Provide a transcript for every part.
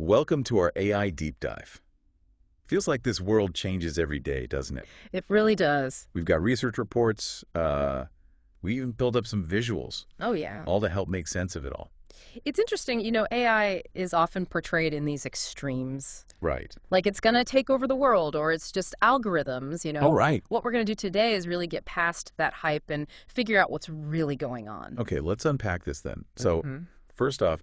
Welcome to our AI deep dive. Feels like this world changes every day, doesn't it? It really does. We've got research reports. We even build up some visuals, Oh, yeah. all to help make sense of it all. It's interesting, AI is often portrayed in these extremes. Right. Like it's going to take over the world or it's just algorithms, Oh, right. What we're going to do today is really get past that hype and figure out what's really going on. Okay, let's unpack this then. So, Mhm. first off,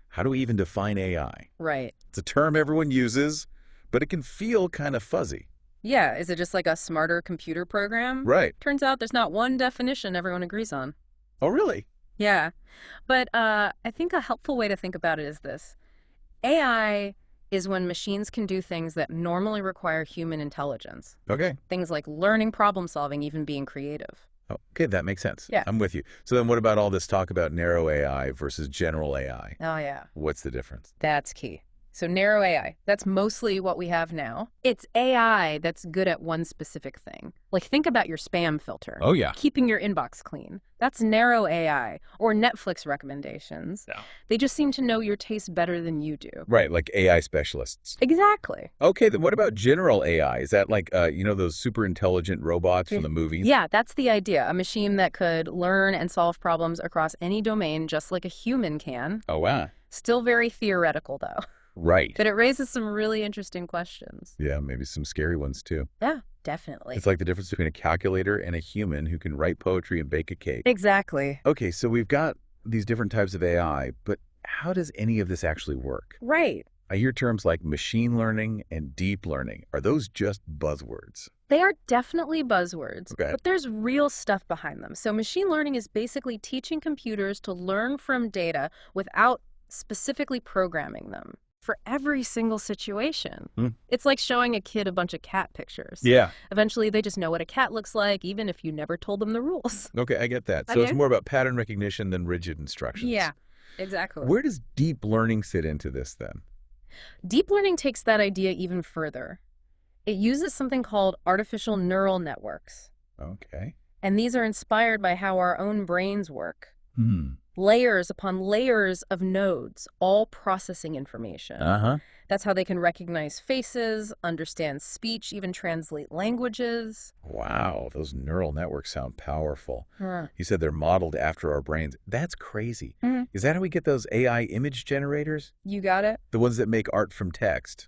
how do we even define AI? Right. It's a term everyone uses, but it can feel kind of fuzzy. Yeah. Is it just like a smarter computer program? Right. Turns out there's not one definition everyone agrees on. Oh, really? Yeah. But I think a helpful way to think about it is this. AI is when machines can do things that normally require human intelligence. Okay. Things like learning, problem solving, even being creative. Okay, that makes sense. Yeah. I'm with you. So then what about all this talk about narrow AI versus general AI? Oh, yeah. What's the difference? That's key. So narrow AI, that's mostly what we have now. It's AI that's good at one specific thing. Like think about your spam filter. Oh, yeah. Keeping your inbox clean. That's narrow AI. Or Netflix recommendations. Yeah. They just seem to know your taste better than you do. Right, like AI specialists. Exactly. Okay, then what about general AI? Is that like, those super intelligent robots from the movies? Yeah, that's the idea. A machine that could learn and solve problems across any domain just like a human can. Oh, wow. Still very theoretical, though. Right. But it raises some really interesting questions. Yeah, maybe some scary ones too. Yeah, definitely. It's like the difference between a calculator and a human who can write poetry and bake a cake. Exactly. Okay, so we've got these different types of AI, but how does any of this actually work? Right. I hear terms like machine learning and deep learning. Are those just buzzwords? They are definitely buzzwords, Okay. but there's real stuff behind them. So machine learning is basically teaching computers to learn from data without specifically programming them for every single situation. It's like showing a kid a bunch of cat pictures. Yeah. Eventually, they just know what a cat looks like, even if you never told them the rules. Okay, I get that. So Okay. it's more about pattern recognition than rigid instructions. Yeah, exactly. Where does deep learning fit into this then? Deep learning takes that idea even further. It uses something called artificial neural networks. Okay. And these are inspired by how our own brains work. Hmm. Layers upon layers of nodes, all processing information. Uh-huh. That's how they can recognize faces, understand speech, even translate languages. Wow, those neural networks sound powerful. Huh. You said they're modeled after our brains. That's crazy. Mhm. Is that how we get those AI image generators? You got it? The ones that make art from text?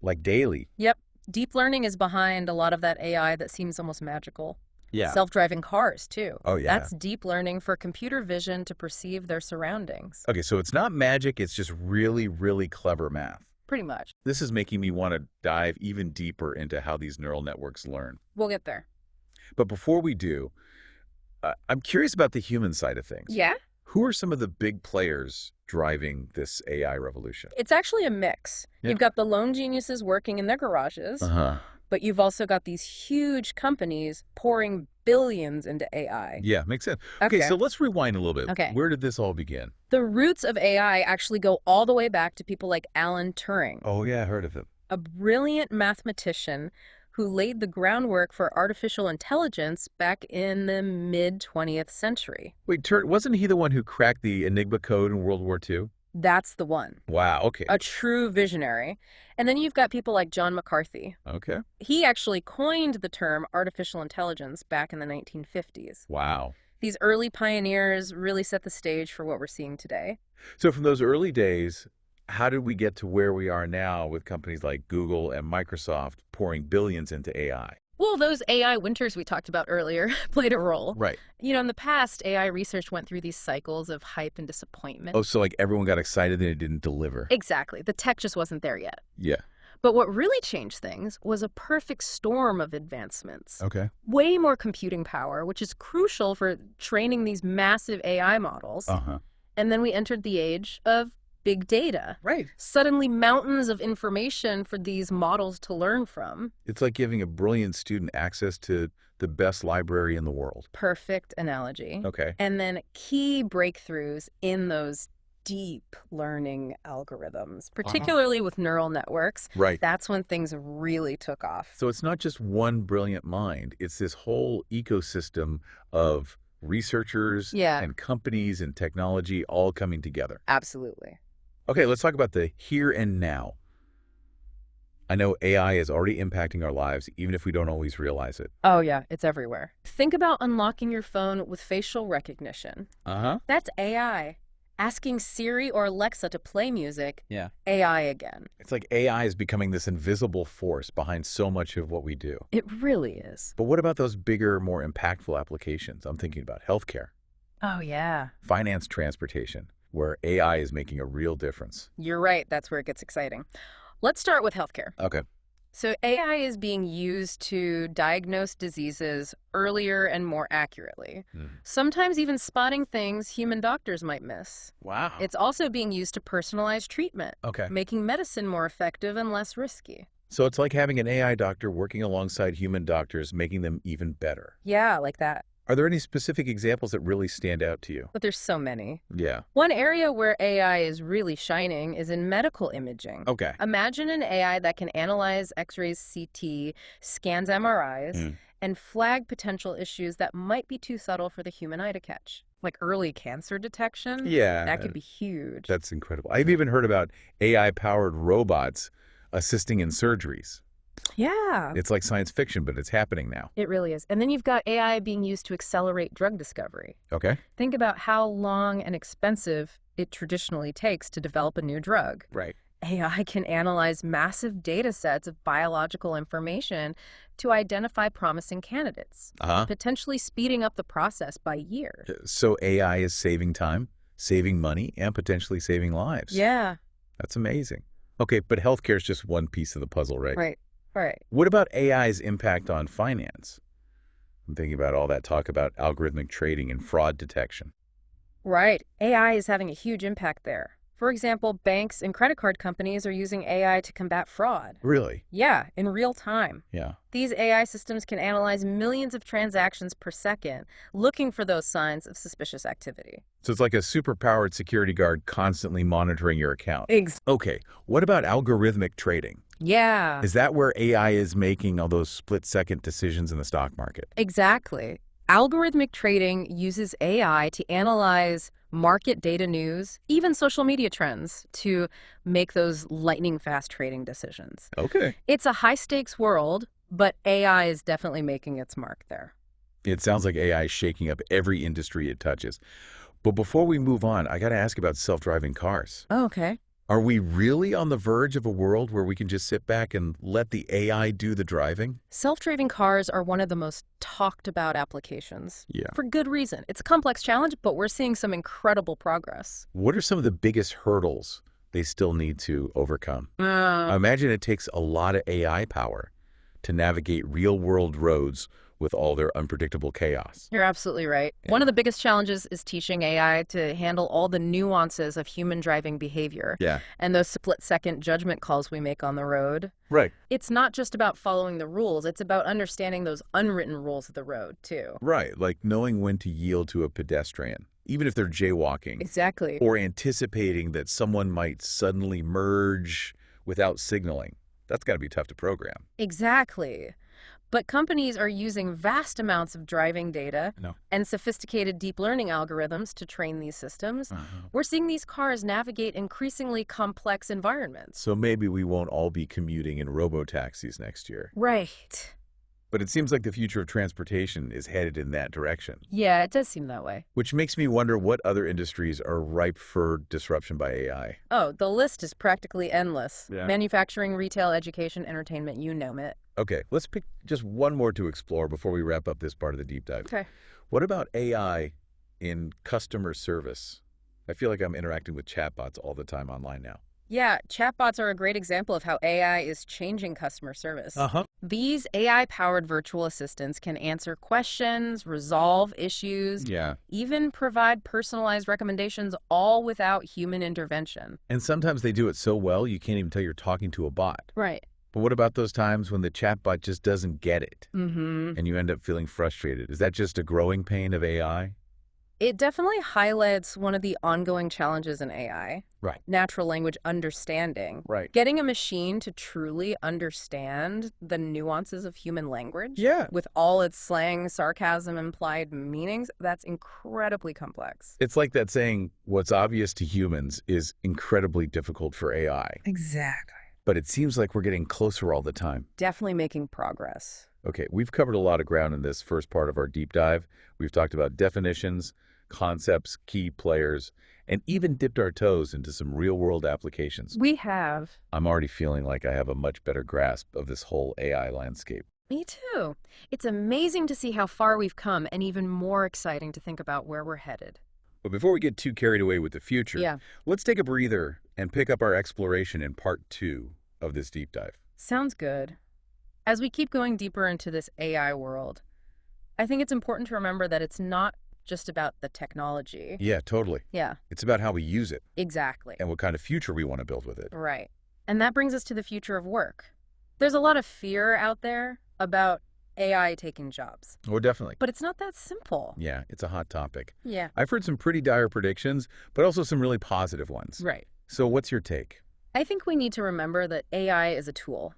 Like Daily? Yep. Deep learning is behind a lot of that AI that seems almost magical. Yeah. Self-driving cars, too. Oh, yeah. That's deep learning for computer vision to perceive their surroundings. Okay, so it's not magic, it's just really, really clever math. Pretty much. This is making me want to dive even deeper into how these neural networks learn. We'll get there. But before we do, I'm curious about the human side of things. Yeah? Who are some of the big players driving this AI revolution? It's actually a mix. Yeah. You've got the lone geniuses working in their garages, Uh-huh. but you've also got these huge companies pouring billions into AI. Yeah, makes sense. Okay, Okay. so let's rewind a little bit. Okay. Where did this all begin? The roots of AI actually go all the way back to people like Alan Turing, Oh, yeah, I heard of him. a brilliant mathematician who laid the groundwork for artificial intelligence back in the mid-20th century. Wait, wasn't he the one who cracked the Enigma code in World War II? That's the one. Wow, okay. A true visionary. And then you've got people like John McCarthy. Okay. He actually coined the term artificial intelligence back in the 1950s. Wow. These early pioneers really set the stage for what we're seeing today. So from those early days, how did we get to where we are now with companies like Google and Microsoft pouring billions into AI? Well, those AI winters we talked about earlier played a role. Right. In the past, AI research went through these cycles of hype and disappointment. Oh, so like everyone got excited and it didn't deliver. Exactly. The tech just wasn't there yet. Yeah. But what really changed things was a perfect storm of advancements. Okay. Way more computing power, which is crucial for training these massive AI models. Uh-huh. And then we entered the age of big data. Right. Suddenly, mountains of information for these models to learn from. It's like giving a brilliant student access to the best library in the world. Perfect analogy. Okay. And then key breakthroughs in those deep learning algorithms, particularly with neural networks. Right. That's when things really took off. So it's not just one brilliant mind. It's this whole ecosystem of researchers Yeah. and companies and technology all coming together. Absolutely. Okay, let's talk about the here and now. I know AI is already impacting our lives, even if we don't always realize it. Oh, yeah, it's everywhere. Think about unlocking your phone with facial recognition. Uh-huh. That's AI. Asking Siri or Alexa to play music, Yeah. AI again. It's like AI is becoming this invisible force behind so much of what we do. It really is. But what about those bigger, more impactful applications? I'm thinking about healthcare, Oh, yeah. finance, transportation, where AI is making a real difference. You're right. That's where it gets exciting. Let's start with healthcare. Okay. So AI is being used to diagnose diseases earlier and more accurately, sometimes even spotting things human doctors might miss. Wow. It's also being used to personalize treatment, Okay. making medicine more effective and less risky. So it's like having an AI doctor working alongside human doctors, making them even better. Yeah, like that. Are there any specific examples that really stand out to you? But there's so many. Yeah. One area where AI is really shining is in medical imaging. Okay. Imagine an AI that can analyze X-rays, CT, scans MRIs, and flag potential issues that might be too subtle for the human eye to catch. Like early cancer detection? Yeah. That could be huge. That's incredible. I've even heard about AI-powered robots assisting in surgeries. Yeah, It's like science fiction, but it's happening now. it really is. And then you've got AI being used to accelerate drug discovery. Okay. Think about how long and expensive it traditionally takes to develop a new drug. Right. AI can analyze massive data sets of biological information to identify promising candidates, Uh-huh. potentially speeding up the process by years. So AI is saving time, saving money, and potentially saving lives. Yeah, That's amazing. Okay, but healthcare is just one piece of the puzzle, right? right. What about AI's impact on finance? I'm thinking about all that talk about algorithmic trading and fraud detection. Right. AI is having a huge impact there. For example, banks and credit card companies are using AI to combat fraud. Really? Yeah, in real time. Yeah. These AI systems can analyze millions of transactions per second, looking for those signs of suspicious activity. So it's like a superpowered security guard constantly monitoring your account. Exactly. Okay, what about algorithmic trading? Yeah. Is that where AI is making all those split-second decisions in the stock market? Exactly. Algorithmic trading uses AI to analyze market data news, even social media trends, to make those lightning-fast trading decisions. Okay. It's a high-stakes world, but AI is definitely making its mark there. It sounds like AI is shaking up every industry it touches. But before we move on, I got to ask about self-driving cars. Oh, okay. Are we really on the verge of a world where we can just sit back and let the AI do the driving? Self-driving cars are one of the most talked about applications. Yeah. For good reason. It's a complex challenge, but we're seeing some incredible progress. What are some of the biggest hurdles they still need to overcome? I imagine it takes a lot of AI power to navigate real-world roads with all their unpredictable chaos. You're absolutely right. Yeah. One of the biggest challenges is teaching AI to handle all the nuances of human driving behavior Yeah. and those split-second judgment calls we make on the road. Right. It's not just about following the rules, it's about understanding those unwritten rules of the road, too. Right, like knowing when to yield to a pedestrian, even if they're jaywalking, Exactly. or anticipating that someone might suddenly merge without signaling. That's got to be tough to program. Exactly. But companies are using vast amounts of driving data No. and sophisticated deep learning algorithms to train these systems. We're seeing these cars navigate increasingly complex environments. So maybe we won't all be commuting in robo-taxis next year. Right. But it seems like the future of transportation is headed in that direction, Yeah, it does seem that way. which makes me wonder what other industries are ripe for disruption by AI. Oh, the list is practically endless. Yeah. Manufacturing, retail, education, entertainment, you name it. Okay, let's pick just one more to explore before we wrap up this part of the deep dive. Okay. What about AI in customer service? I feel like I'm interacting with chatbots all the time online now. Yeah, chatbots are a great example of how AI is changing customer service. Uh-huh. These AI-powered virtual assistants can answer questions, resolve issues, Yeah. even provide personalized recommendations, all without human intervention. And sometimes they do it so well you can't even tell you're talking to a bot. Right. But what about those times when the chatbot just doesn't get it Mm-hmm. and you end up feeling frustrated? Is that just a growing pain of AI? It definitely highlights one of the ongoing challenges in AI, Right. natural language understanding. Right. Getting a machine to truly understand the nuances of human language, Yeah. with all its slang, sarcasm, implied meanings, that's incredibly complex. It's like that saying, what's obvious to humans is incredibly difficult for AI. Exactly. But it seems like we're getting closer all the time. Definitely making progress. Okay, we've covered a lot of ground in this first part of our deep dive. We've talked about definitions, concepts, key players, and even dipped our toes into some real-world applications. We have. I'm already feeling like I have a much better grasp of this whole AI landscape. Me too. It's amazing to see how far we've come, and even more exciting to think about where we're headed. But before we get too carried away with the future, Yeah. let's take a breather and pick up our exploration in part 2 of this deep dive. Sounds good. As we keep going deeper into this AI world, I think it's important to remember that it's not just about the technology. Yeah, totally. Yeah, It's about how we use it exactly. and what kind of future we want to build with it. Right. And that brings us to the future of work. There's a lot of fear out there about AI taking jobs, Oh, definitely. but it's not that simple. Yeah, it's a hot topic. Yeah. I've heard some pretty dire predictions, but also some really positive ones. Right. So what's your take? I think we need to remember that AI is a tool.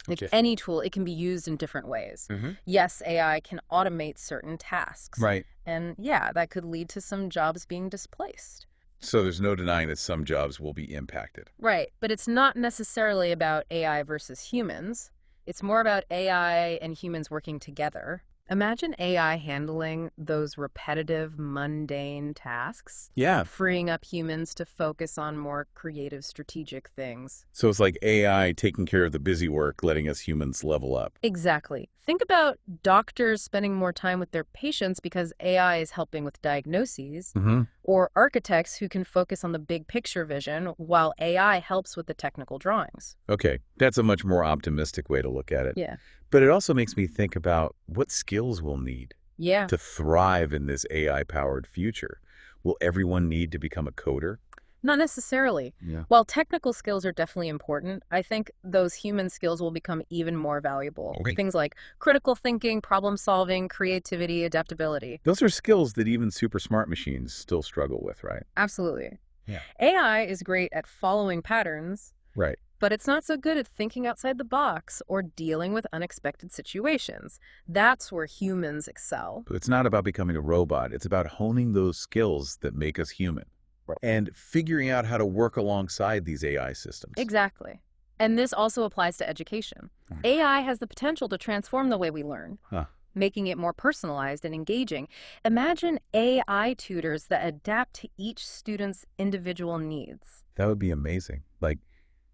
Like Okay. any tool, it can be used in different ways. Mm-hmm. Yes, AI can automate certain tasks. Right. And yeah, that could lead to some jobs being displaced. So there's no denying that some jobs will be impacted. Right, but it's not necessarily about AI versus humans. It's more about AI and humans working together. Imagine AI handling those repetitive, mundane tasks, Yeah. freeing up humans to focus on more creative, strategic things. So it's like AI taking care of the busy work, letting us humans level up. Exactly. Think about doctors spending more time with their patients because AI is helping with diagnoses, Mm-hmm. or architects who can focus on the big picture vision while AI helps with the technical drawings. Okay, that's a much more optimistic way to look at it. Yeah. But it also makes me think about what skills we'll need Yeah. to thrive in this AI-powered future. Will everyone need to become a coder? Not necessarily. Yeah. While technical skills are definitely important, I think those human skills will become even more valuable. Okay. Things like critical thinking, problem solving, creativity, adaptability. Those are skills that even super smart machines still struggle with, right? Absolutely. Yeah. AI is great at following patterns, Right. but it's not so good at thinking outside the box or dealing with unexpected situations. That's where humans excel. But it's not about becoming a robot. It's about honing those skills that make us human. Right. And figuring out how to work alongside these AI systems. Exactly. And this also applies to education. AI has the potential to transform the way we learn, Huh. making it more personalized and engaging. Imagine AI tutors that adapt to each student's individual needs. That would be amazing. Like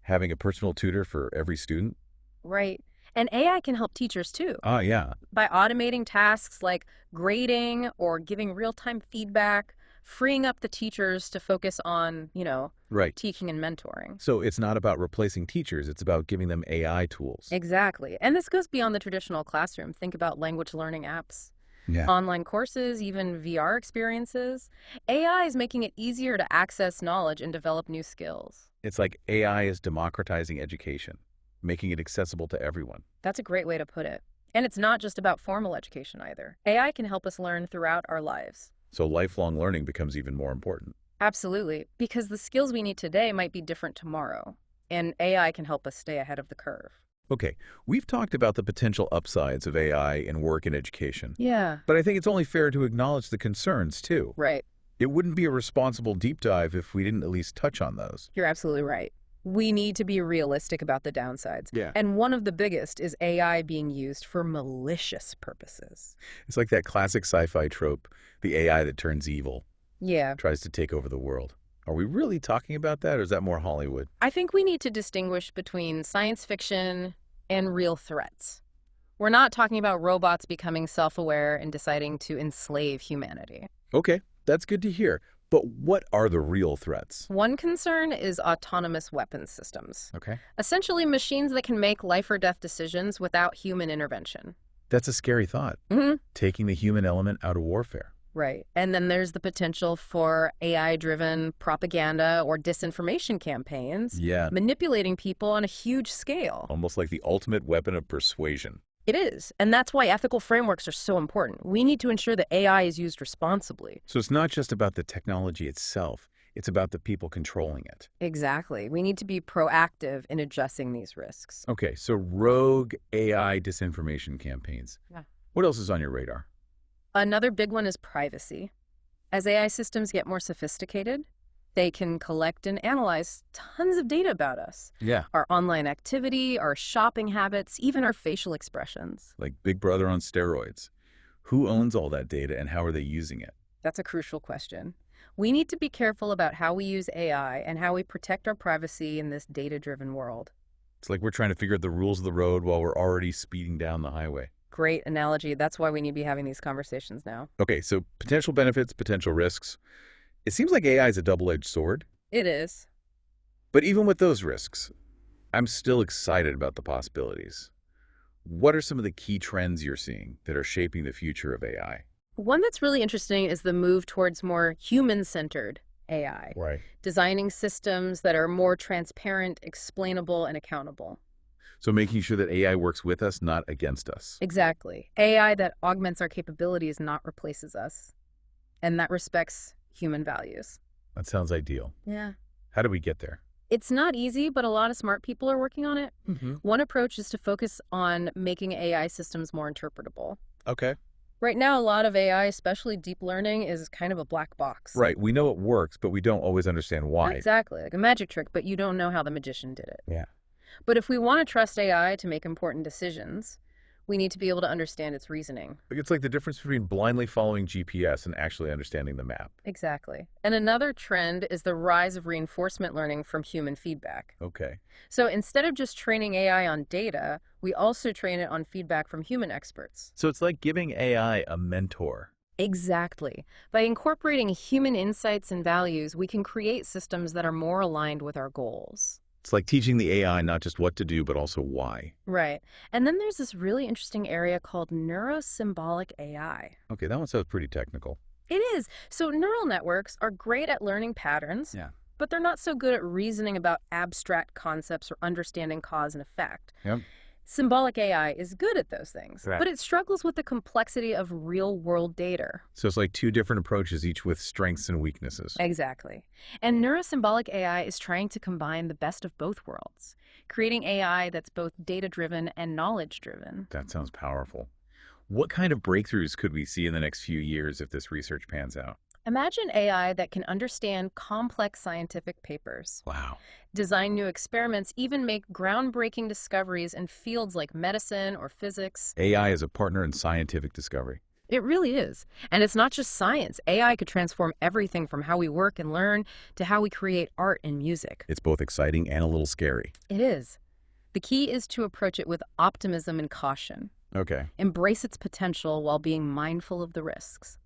having a personal tutor for every student. Right. And AI can help teachers too, Oh, yeah. by automating tasks like grading or giving real-time feedback, freeing up the teachers to focus on, Right. teaching and mentoring. So it's not about replacing teachers. It's about giving them AI tools. Exactly. And this goes beyond the traditional classroom. Think about language learning apps, Yeah. online courses, even VR experiences. AI is making it easier to access knowledge and develop new skills. It's like AI is democratizing education, making it accessible to everyone. That's a great way to put it. And it's not just about formal education either. AI can help us learn throughout our lives. So lifelong learning becomes even more important. Absolutely, because the skills we need today might be different tomorrow, and AI can help us stay ahead of the curve. Okay, we've talked about the potential upsides of AI in work and education, Yeah. but I think it's only fair to acknowledge the concerns, too. Right. It wouldn't be a responsible deep dive if we didn't at least touch on those. You're absolutely right. We need to be realistic about the downsides. Yeah. And one of the biggest is AI being used for malicious purposes. It's like that classic sci-fi trope, the AI that turns evil, Yeah. tries to take over the world. Are we really talking about that, or is that more Hollywood? I think we need to distinguish between science fiction and real threats. We're not talking about robots becoming self-aware and deciding to enslave humanity. Okay, that's good to hear. But what are the real threats? One concern is autonomous weapons systems. Okay. Essentially, machines that can make life or death decisions without human intervention. That's a scary thought, Mm-hmm. taking the human element out of warfare. Right. And then there's the potential for AI-driven propaganda or disinformation campaigns, Yeah, manipulating people on a huge scale. almost like the ultimate weapon of persuasion. It is, and that's why ethical frameworks are so important. We need to ensure that AI is used responsibly. So it's not just about the technology itself. It's about the people controlling it. Exactly. We need to be proactive in addressing these risks. Okay, so rogue AI disinformation campaigns. Yeah. What else is on your radar? Another big one is privacy. As AI systems get more sophisticated, they can collect and analyze tons of data about us. Yeah. Our online activity, our shopping habits, even our facial expressions. Like Big Brother on steroids. Who owns all that data and how are they using it? That's a crucial question. We need to be careful about how we use AI and how we protect our privacy in this data-driven world. It's like we're trying to figure out the rules of the road while we're already speeding down the highway. Great analogy. That's why we need to be having these conversations now. Okay, so potential benefits, potential risks. It seems like AI is a double-edged sword. It is. But even with those risks, I'm still excited about the possibilities. What are some of the key trends you're seeing that are shaping the future of AI? One that's really interesting is the move towards more human-centered AI. Right. Designing systems that are more transparent, explainable, and accountable. So making sure that AI works with us, not against us. Exactly. AI that augments our capabilities, not replaces us. And that respects human values. That sounds ideal. Yeah. How do we get there? It's not easy, but a lot of smart people are working on it. Mm-hmm. One approach is to focus on making AI systems more interpretable. Okay. Right now, a lot of AI, especially deep learning, is kind of a black box. Right. We know it works, but we don't always understand why. Exactly. Like a magic trick, but you don't know how the magician did it. Yeah. But if we want to trust AI to make important decisions, we need to be able to understand its reasoning. It's like the difference between blindly following GPS and actually understanding the map. Exactly. And another trend is the rise of reinforcement learning from human feedback. Okay. So instead of just training AI on data, we also train it on feedback from human experts. So it's like giving AI a mentor. Exactly. By incorporating human insights and values, we can create systems that are more aligned with our goals. It's like teaching the AI not just what to do, but also why. Right. And then there's this really interesting area called neurosymbolic AI. Okay, that one sounds pretty technical. It is. So neural networks are great at learning patterns, Yeah. but they're not so good at reasoning about abstract concepts or understanding cause and effect. Yep. Symbolic AI is good at those things, Right. but it struggles with the complexity of real-world data. So it's like two different approaches, each with strengths and weaknesses. Exactly. And neurosymbolic AI is trying to combine the best of both worlds, creating AI that's both data-driven and knowledge-driven. That sounds powerful. What kind of breakthroughs could we see in the next few years if this research pans out? Imagine AI that can understand complex scientific papers, Wow. design new experiments, even make groundbreaking discoveries in fields like medicine or physics. AI is a partner in scientific discovery. It really is. And it's not just science. AI could transform everything from how we work and learn to how we create art and music. It's both exciting and a little scary. It is. The key is to approach it with optimism and caution. Okay. Embrace its potential while being mindful of the risks.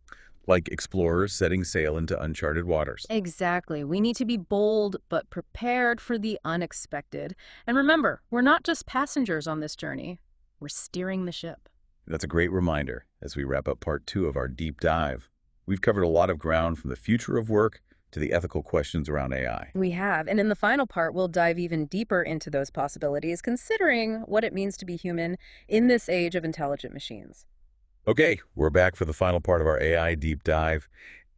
Like explorers setting sail into uncharted waters. Exactly. We need to be bold but prepared for the unexpected. And remember, we're not just passengers on this journey. We're steering the ship. That's a great reminder as we wrap up part 2 of our deep dive. We've covered a lot of ground from the future of work to the ethical questions around AI. We have. And in the final part, we'll dive even deeper into those possibilities, considering what it means to be human in this age of intelligent machines. Okay, we're back for the final part of our AI deep dive.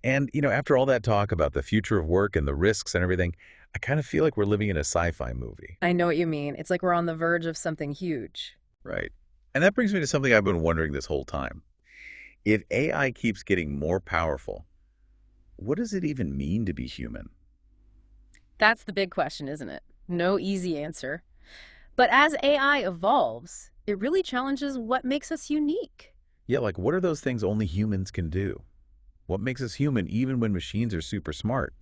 And, after all that talk about the future of work and the risks and everything, I kind of feel like we're living in a sci-fi movie. I know what you mean. It's like we're on the verge of something huge. Right. And that brings me to something I've been wondering this whole time. If AI keeps getting more powerful, what does it even mean to be human? That's the big question, isn't it? No easy answer. But as AI evolves, it really challenges what makes us unique. Yeah, like what are those things only humans can do? What makes us human even when machines are super smart?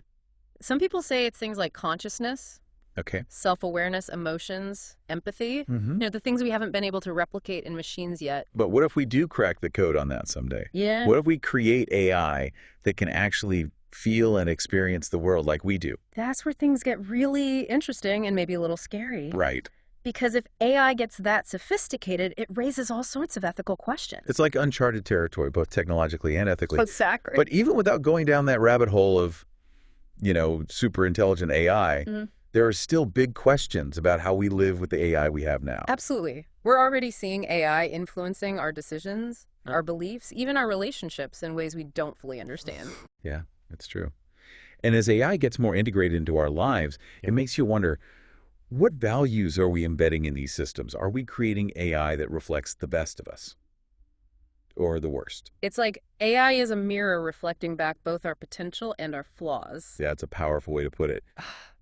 Some people say it's things like consciousness, Okay. self-awareness, emotions, empathy. Mm-hmm. The things we haven't been able to replicate in machines yet. But what if we do crack the code on that someday? Yeah. What if we create AI that can actually feel and experience the world like we do? That's where things get really interesting and maybe a little scary. Right. Because if AI gets that sophisticated, it raises all sorts of ethical questions. It's like uncharted territory, both technologically and ethically. Exactly. But even without going down that rabbit hole of, super intelligent AI, there are still big questions about how we live with the AI we have now. Absolutely. We're already seeing AI influencing our decisions, our beliefs, even our relationships in ways we don't fully understand. Yeah, that's true. And as AI gets more integrated into our lives, it makes you wonder, what values are we embedding in these systems? Are we creating AI that reflects the best of us or the worst? It's like AI is a mirror reflecting back both our potential and our flaws. Yeah, it's a powerful way to put it.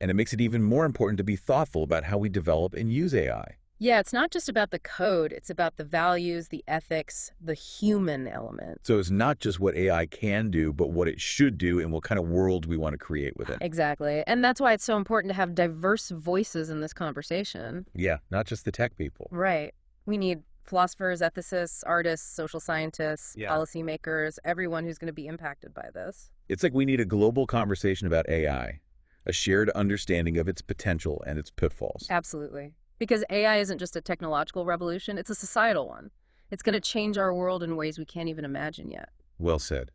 And it makes it even more important to be thoughtful about how we develop and use AI. Yeah, it's not just about the code, it's about the values, the ethics, the human element. So it's not just what AI can do, but what it should do and what kind of world we want to create with it. Exactly. And that's why it's so important to have diverse voices in this conversation. Yeah, not just the tech people. Right. We need philosophers, ethicists, artists, social scientists, policymakers, everyone who's going to be impacted by this. It's like we need a global conversation about AI, a shared understanding of its potential and its pitfalls. Absolutely. Because AI isn't just a technological revolution, it's a societal one. It's going to change our world in ways we can't even imagine yet. Well said.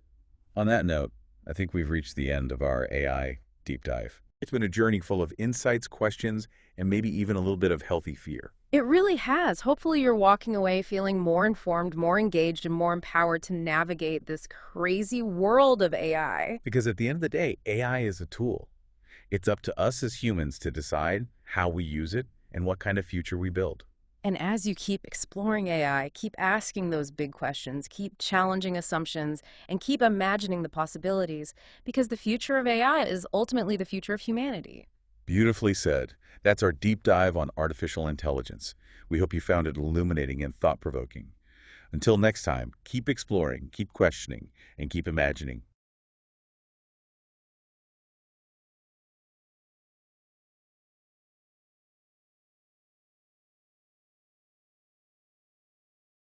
On that note, I think we've reached the end of our AI deep dive. It's been a journey full of insights, questions, and maybe even a little bit of healthy fear. It really has. Hopefully you're walking away feeling more informed, more engaged, and more empowered to navigate this crazy world of AI. Because at the end of the day, AI is a tool. It's up to us as humans to decide how we use it and what kind of future we build. And as you keep exploring AI, keep asking those big questions, keep challenging assumptions, and keep imagining the possibilities, because the future of AI is ultimately the future of humanity. Beautifully said. That's our deep dive on artificial intelligence. We hope you found it illuminating and thought-provoking. Until next time, keep exploring, keep questioning, and keep imagining.